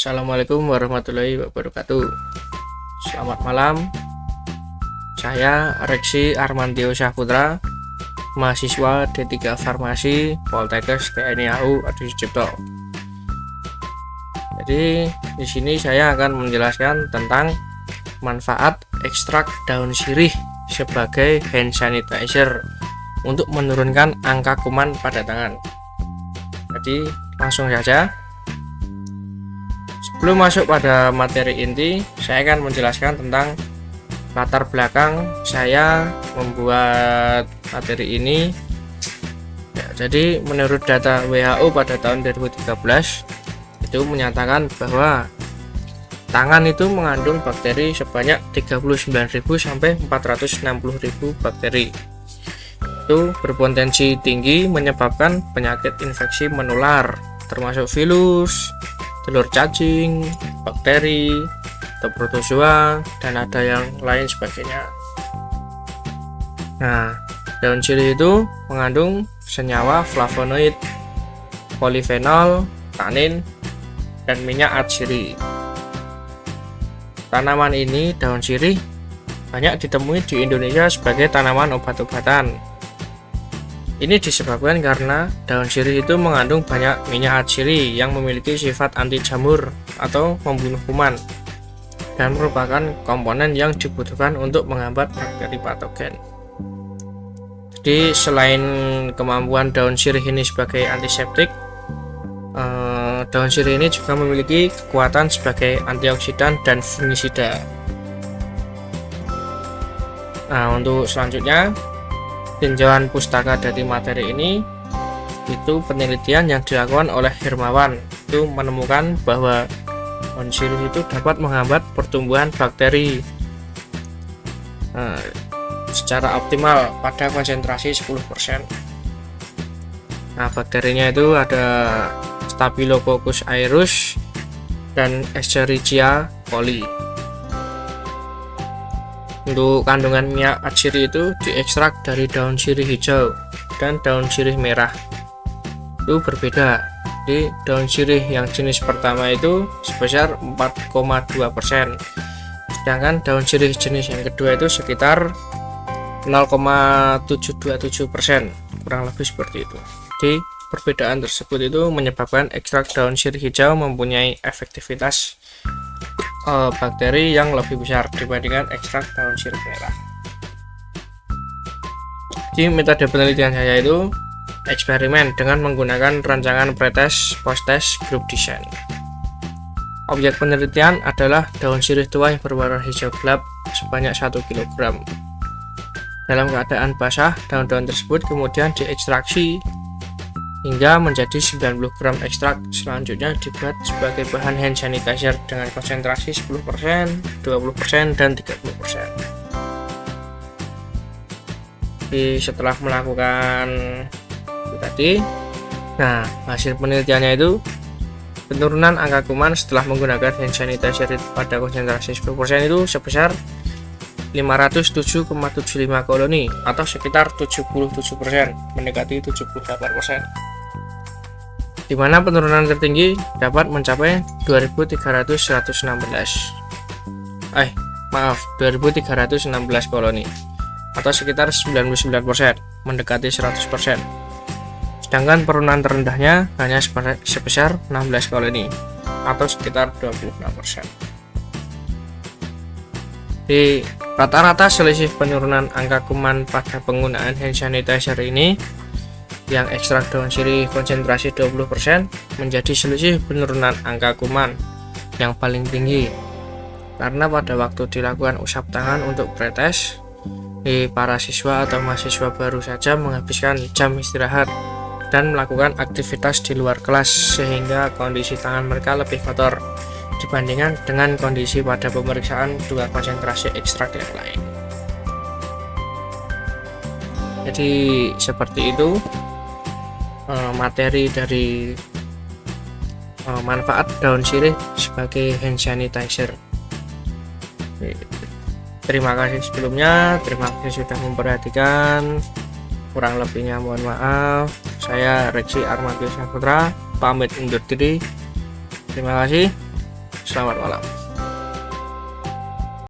Assalamualaikum warahmatullahi wabarakatuh. Selamat malam. Saya Reksi Armantio Syahputra, mahasiswa D3 Farmasi Poltekkes TNI AU Adi Sucipto. Jadi di sini saya akan menjelaskan tentang manfaat ekstrak daun sirih sebagai hand sanitizer untuk menurunkan angka kuman pada tangan. Jadi langsung saja. Sebelum masuk pada materi inti, saya akan menjelaskan tentang latar belakang saya membuat materi ini. Jadi menurut data WHO pada tahun 2013 itu menyatakan bahwa tangan itu mengandung bakteri sebanyak 39.000 sampai 460.000 bakteri. Itu berpotensi tinggi menyebabkan penyakit infeksi menular termasuk virus, telur cacing, bakteri, atau protozoa, dan ada yang lain sebagainya. Nah, daun sirih itu mengandung senyawa flavonoid, polifenol, tanin, dan minyak atsiri. Tanaman ini, daun sirih, banyak ditemui di Indonesia sebagai tanaman obat-obatan. Ini disebabkan karena daun sirih itu mengandung banyak minyak atsiri yang memiliki sifat anti jamur atau membunuh kuman dan merupakan komponen yang dibutuhkan untuk menghambat bakteri patogen. Jadi selain kemampuan daun sirih ini sebagai antiseptik, daun sirih ini juga memiliki kekuatan sebagai antioksidan dan fungisida. Nah, untuk selanjutnya, tinjauan pustaka dari materi ini itu penelitian yang dilakukan oleh Hermawan itu menemukan bahwa daun sirih itu dapat menghambat pertumbuhan bakteri secara optimal pada konsentrasi 10%. Nah, bakterinya itu ada Staphylococcus aureus dan Escherichia coli. Untuk kandungan minyak atsiri itu diekstrak dari daun sirih hijau dan daun sirih merah. Itu berbeda. Di daun sirih yang jenis pertama itu sebesar 4,2%. Sedangkan daun sirih jenis yang kedua itu sekitar 0,727%, kurang lebih seperti itu. Jadi perbedaan tersebut itu menyebabkan ekstrak daun sirih hijau mempunyai efektivitas bakteri yang lebih besar dibandingkan ekstrak daun sirih merah. Di metode penelitian saya itu eksperimen dengan menggunakan rancangan pretest post-test group design. Objek penelitian adalah daun sirih tua yang berwarna hijau gelap sebanyak 1 kg. Dalam keadaan basah, daun-daun tersebut kemudian diekstraksi hingga menjadi 90 gram ekstrak. Selanjutnya dibuat sebagai bahan hand sanitizer dengan konsentrasi 10%, 20%, dan 30%. Jadi setelah melakukan itu tadi, nah hasil penelitiannya itu penurunan angka kuman setelah menggunakan hand sanitizer pada konsentrasi 10% itu sebesar 507,75 koloni atau sekitar 77%, mendekati 78%. Di mana penurunan tertinggi dapat mencapai 2.316 koloni atau sekitar 99%, mendekati 100%. Sedangkan penurunan terendahnya hanya sebesar 16 koloni atau sekitar 26%. Di rata-rata selisih penurunan angka kuman pada penggunaan hand sanitizer ini yang ekstrak daun sirih konsentrasi 20% menjadi selisih penurunan angka kuman yang paling tinggi, karena pada waktu dilakukan usap tangan untuk pretest, para siswa atau mahasiswa baru saja menghabiskan jam istirahat dan melakukan aktivitas di luar kelas sehingga kondisi tangan mereka lebih kotor dibandingkan dengan kondisi pada pemeriksaan dua konsentrasi ekstrak yang lain. Jadi seperti itu materi dari manfaat daun sirih sebagai hand sanitizer. Terima kasih sebelumnya, terima kasih sudah memperhatikan. Kurang lebihnya mohon maaf. Saya Reksi Armantio Syahputra pamit undur diri. Terima kasih. Selamat malam.